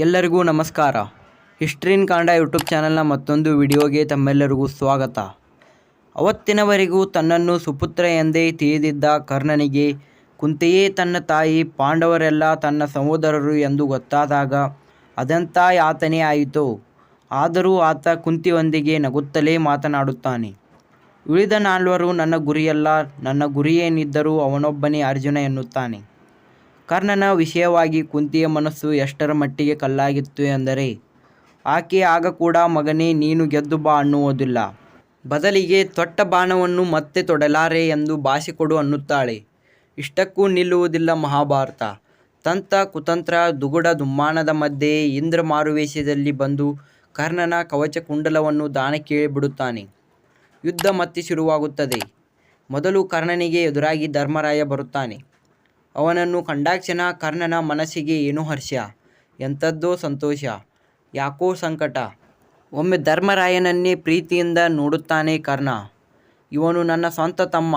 ಎಲ್ಲರಿಗೂ ನಮಸ್ಕಾರ. History in Kannada YouTube ಚಾನಲ್ನ ಮತ್ತೊಂದು ವಿಡಿಯೋಗೆ ತಮ್ಮೆಲ್ಲರಿಗೂ ಸ್ವಾಗತ. ಅವತ್ತಿನವರೆಗೂ ತನ್ನನ್ನು ಸುಪುತ್ರ ಎಂದೇ ತಿಳಿದಿದ್ದ ಕರ್ಣನಿಗೆ ಕುಂತಿಯೇ ತನ್ನ ತಾಯಿ, ಪಾಂಡವರೆಲ್ಲ ತನ್ನ ಸಹೋದರರು ಎಂದು ಗೊತ್ತಾದಾಗ ಅದೆಂಥ ಯಾತನೆ ಆಯಿತೋ. ಆದರೂ ಆತ ಕುಂತಿಯೊಂದಿಗೆ ನಗುತ್ತಲೇ ಮಾತನಾಡುತ್ತಾನೆ. ಉಳಿದ ನಾಲ್ವರು ನನ್ನ ಗುರಿಯಲ್ಲ, ನನ್ನ ಗುರಿಯೇನಿದ್ದರೂ ಅವನೊಬ್ಬನೇ ಅರ್ಜುನ ಎನ್ನುತ್ತಾನೆ. ಕರ್ಣನ ವಿಷಯವಾಗಿ ಕುಂತಿಯ ಮನಸ್ಸು ಎಷ್ಟರ ಮಟ್ಟಿಗೆ ಕಲ್ಲಾಗಿತ್ತು ಎಂದರೆ ಆಕೆ ಆಗ ಕೂಡ ಮಗನೇ ನೀನು ಗೆದ್ದು ಬಾ ಅನ್ನುವುದಿಲ್ಲ. ಬದಲಿಗೆ ತೊಟ್ಟ ಬಾಣವನ್ನು ಮತ್ತೆ ತೊಡಲಾರೆ ಎಂದು ಭಾಷೆ ಕೊಡು ಅನ್ನುತ್ತಾಳೆ. ಇಷ್ಟಕ್ಕೂ ನಿಲ್ಲುವುದಿಲ್ಲ ಮಹಾಭಾರತ. ತಂತ್ರ ಕುತಂತ್ರ ದುಗುಡ ದುಮ್ಮಾನದ ಮಧ್ಯೆ ಇಂದ್ರ ಮಾರುವೇಷದಲ್ಲಿ ಬಂದು ಕರ್ಣನ ಕವಚ ಕುಂಡಲವನ್ನು ದಾನ ಕೇಳಿಬಿಡುತ್ತಾನೆ. ಯುದ್ಧ ಮತ್ತೆ ಶುರುವಾಗುತ್ತದೆ. ಮೊದಲು ಕರ್ಣನಿಗೆ ಎದುರಾಗಿ ಧರ್ಮರಾಯ ಬರುತ್ತಾನೆ. ಅವನನ್ನು ಕಂಡಾಕ್ಷಣ ಕರ್ಣನ ಮನಸ್ಸಿಗೆ ಏನೋ ಹರ್ಷ, ಎಂಥದ್ದೋ ಸಂತೋಷ, ಯಾಕೋ ಸಂಕಟ. ಒಮ್ಮೆ ಧರ್ಮರಾಯನನ್ನೇ ಪ್ರೀತಿಯಿಂದ ನೋಡುತ್ತಾನೆ ಕರ್ಣ. ಇವನು ನನ್ನ ಸ್ವಂತ ತಮ್ಮ.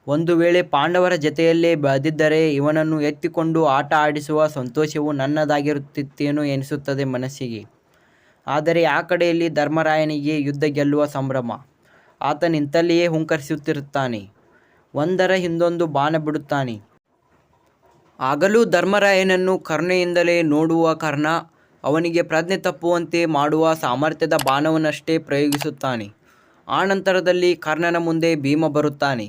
ಒಂದು ವೇಳೆ ಪಾಂಡವರ ಜತೆಯಲ್ಲೇ ಬೆಳೆದಿದ್ದರೆ ಇವನನ್ನು ಎತ್ತಿಕೊಂಡು ಆಟ ಆಡಿಸುವ ಸಂತೋಷವು ನನ್ನದಾಗಿರುತ್ತಿತ್ತೇನೋ ಎನಿಸುತ್ತದೆ ಮನಸ್ಸಿಗೆ. ಆದರೆ ಆ ಕಡೆಯಲ್ಲಿ ಧರ್ಮರಾಯನಿಗೆ ಯುದ್ಧ ಗೆಲ್ಲುವ ಸಂಭ್ರಮ. ಆತ ನಿಂತಲ್ಲಿಯೇ ಹುಂಕರಿಸುತ್ತಿರುತ್ತಾನೆ. ಒಂದರ ಹಿಂದೊಂದು ಬಾಣ ಬಿಡುತ್ತಾನೆ. ಆಗಲೂ ಧರ್ಮರಾಯನನ್ನು ಕರುಣೆಯಿಂದಲೇ ನೋಡುವ ಕರ್ಣ ಅವನಿಗೆ ಪ್ರಜ್ಞೆ ತಪ್ಪುವಂತೆ ಮಾಡುವ ಸಾಮರ್ಥ್ಯದ ಬಾಣವನ್ನಷ್ಟೇ ಪ್ರಯೋಗಿಸುತ್ತಾನೆ. ಆನಂತರದಲ್ಲಿ ಕರ್ಣನ ಮುಂದೆ ಭೀಮ ಬರುತ್ತಾನೆ.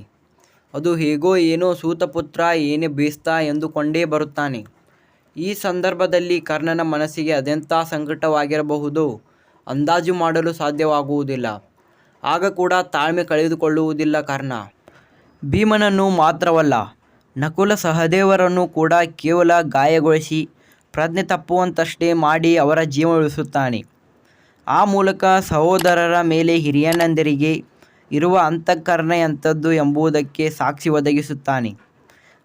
ಅದು ಹೇಗೋ ಏನೋ ಸೂತಪುತ್ರ ಏನೇ ಬೇಸ್ತ ಎಂದುಕೊಂಡೇ ಬರುತ್ತಾನೆ. ಈ ಸಂದರ್ಭದಲ್ಲಿ ಕರ್ಣನ ಮನಸ್ಸಿಗೆ ಅದೆಂಥ ಸಂಕಟವಾಗಿರಬಹುದೋ ಅಂದಾಜು ಮಾಡಲು ಸಾಧ್ಯವಾಗುವುದಿಲ್ಲ. ಆಗ ಕೂಡ ತಾಳ್ಮೆ ಕಳೆದುಕೊಳ್ಳುವುದಿಲ್ಲ ಕರ್ಣ. ಭೀಮನನ್ನು ಮಾತ್ರವಲ್ಲ, ನಕುಲ ಸಹದೇವರನ್ನು ಕೂಡ ಕೇವಲ ಗಾಯಗೊಳಿಸಿ ಪ್ರಜ್ಞೆ ತಪ್ಪುವಂತಷ್ಟೇ ಮಾಡಿ ಅವರ ಜೀವ ಉಳಿಸುತ್ತಾನೆ. ಆ ಮೂಲಕ ಸಹೋದರರ ಮೇಲೆ ಹಿರಿಯಣ್ಣಂದಿರಿಗೆ ಇರುವ ಅಂತಃಕರಣ ಎಂಥದ್ದು ಎಂಬುದಕ್ಕೆ ಸಾಕ್ಷಿ ಒದಗಿಸುತ್ತಾನೆ.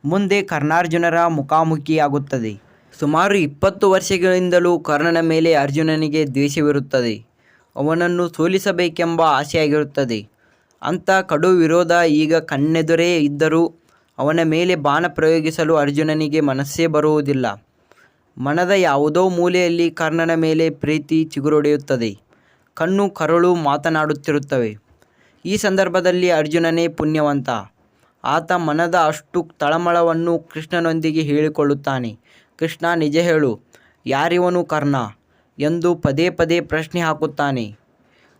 ಮುಂದೆ ಕರ್ಣಾರ್ಜುನರ ಮುಖಾಮುಖಿಯಾಗುತ್ತದೆ. ಸುಮಾರು 20 ವರ್ಷಗಳಿಂದಲೂ ಕರ್ಣನ ಮೇಲೆ ಅರ್ಜುನನಿಗೆ ದ್ವೇಷವಿರುತ್ತದೆ. ಅವನನ್ನು ಸೋಲಿಸಬೇಕೆಂಬ ಆಸೆಯಾಗಿರುತ್ತದೆ. ಅಂಥ ಕಡು ವಿರೋಧ ಈಗ ಕಣ್ಣೆದುರೇ ಇದ್ದರೂ ಅವನ ಮೇಲೆ ಬಾಣ ಪ್ರಯೋಗಿಸಲು ಅರ್ಜುನನಿಗೆ ಮನಸ್ಸೇ ಬರುವುದಿಲ್ಲ. ಮನದ ಯಾವುದೋ ಮೂಲೆಯಲ್ಲಿ ಕರ್ಣನ ಮೇಲೆ ಪ್ರೀತಿ ಚಿಗುರೊಡೆಯುತ್ತದೆ. ಕಣ್ಣು ಕರುಳು ಮಾತನಾಡುತ್ತಿರುತ್ತವೆ. ಈ ಸಂದರ್ಭದಲ್ಲಿ ಅರ್ಜುನನೇ ಪುಣ್ಯವಂತ. ಆತ ಮನದ ಅಷ್ಟು ತಳಮಳವನ್ನು ಕೃಷ್ಣನೊಂದಿಗೆ ಹೇಳಿಕೊಳ್ಳುತ್ತಾನೆ. ಕೃಷ್ಣ, ನಿಜ ಹೇಳು, ಯಾರಿವನು ಕರ್ಣ ಎಂದು ಪದೇ ಪದೇ ಪ್ರಶ್ನೆ ಹಾಕುತ್ತಾನೆ.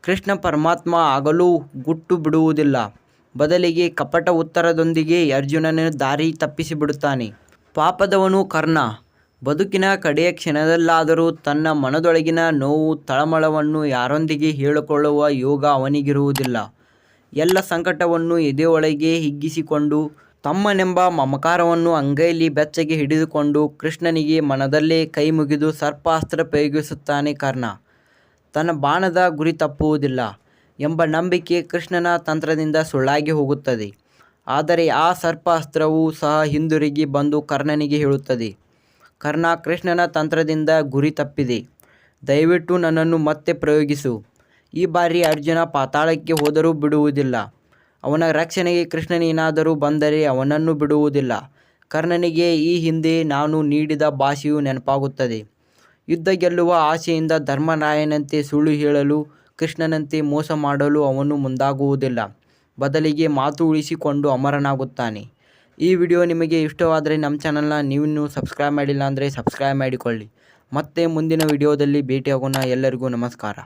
ಕೃಷ್ಣ ಪರಮಾತ್ಮ ಆಗಲೂ ಗುಟ್ಟು ಬಿಡುವುದಿಲ್ಲ. ಬದಲಿಗೆ ಕಪಟ ಉತ್ತರದೊಂದಿಗೆ ಅರ್ಜುನನ ದಾರಿ ತಪ್ಪಿಸಿಬಿಡುತ್ತಾನೆ. ಪಾಪದವನು ಕರ್ಣ. ಬದುಕಿನ ಕಡೆಯ ಕ್ಷಣದಲ್ಲಾದರೂ ತನ್ನ ಮನದೊಳಗಿನ ನೋವು ತಳಮಳವನ್ನು ಯಾರೊಂದಿಗೆ ಹೇಳಿಕೊಳ್ಳುವ ಯೋಗ ಅವನಿಗಿರುವುದಿಲ್ಲ. ಎಲ್ಲ ಸಂಕಟವನ್ನು ಎದೆಯೊಳಗೆ ಹಿಗ್ಗಿಸಿಕೊಂಡು ತಮ್ಮನೆಂಬ ಮಮಕಾರವನ್ನು ಅಂಗೈಲಿ ಬೆಚ್ಚಗೆ ಹಿಡಿದುಕೊಂಡು ಕೃಷ್ಣನಿಗೆ ಮನದಲ್ಲೇ ಕೈ ಮುಗಿದು ಸರ್ಪಾಸ್ತ್ರ ಪ್ರಯೋಗಿಸುತ್ತಾನೆ ಕರ್ಣ. ತನ್ನ ಬಾಣದ ಗುರಿ ತಪ್ಪುವುದಿಲ್ಲ ಎಂಬ ನಂಬಿಕೆ ಕೃಷ್ಣನ ತಂತ್ರದಿಂದ ಸುಳ್ಳಾಗಿ ಹೋಗುತ್ತದೆ. ಆದರೆ ಆ ಸರ್ಪಾಸ್ತ್ರವೂ ಸಹ ಹಿಂದಿರುಗಿ ಬಂದು ಕರ್ಣನಿಗೆ ಹೇಳುತ್ತದೆ, ಕರ್ಣ, ಕೃಷ್ಣನ ತಂತ್ರದಿಂದ ಗುರಿ ತಪ್ಪಿದೆ. ದಯವಿಟ್ಟು ನನ್ನನ್ನು ಮತ್ತೆ ಪ್ರಯೋಗಿಸು. ಈ ಬಾರಿ ಅರ್ಜುನ ಪಾತಾಳಕ್ಕೆ ಹೋದರೂ ಬಿಡುವುದಿಲ್ಲ. ಅವನ ರಕ್ಷಣೆಗೆ ಕೃಷ್ಣನೇನಾದರೂ ಬಂದರೆ ಅವನನ್ನು ಬಿಡುವುದಿಲ್ಲ. ಕರ್ಣನಿಗೆ ಈ ಹಿಂದೆ ನಾನು ನೀಡಿದ ಭಾಷೆಯು ನೆನಪಾಗುತ್ತದೆ. ಯುದ್ಧ ಗೆಲ್ಲುವ ಆಸೆಯಿಂದ ಧರ್ಮರಾಯನಂತೆ ಸುಳ್ಳು ಹೇಳಲು, ಕೃಷ್ಣನಂತೆ ಮೋಸ ಮಾಡಲು ಅವನು ಮುಂದಾಗುವುದಿಲ್ಲ. ಬದಲಿಗೆ ಮಾತು ಉಳಿಸಿಕೊಂಡು ಅಮರನಾಗುತ್ತಾನೆ. ಈ ವಿಡಿಯೋ ನಿಮಗೆ ಇಷ್ಟವಾದರೆ ನಮ್ಮ ಚಾನಲ್ನ ನೀವಿನ್ನೂ ಸಬ್ಸ್ಕ್ರೈಬ್ ಮಾಡಿಲ್ಲ ಅಂದರೆ ಸಬ್ಸ್ಕ್ರೈಬ್ ಮಾಡಿಕೊಳ್ಳಿ. ಮತ್ತೆ ಮುಂದಿನ ವಿಡಿಯೋದಲ್ಲಿ ಭೇಟಿಯಾಗೋಣ. ಎಲ್ಲರಿಗೂ ನಮಸ್ಕಾರ.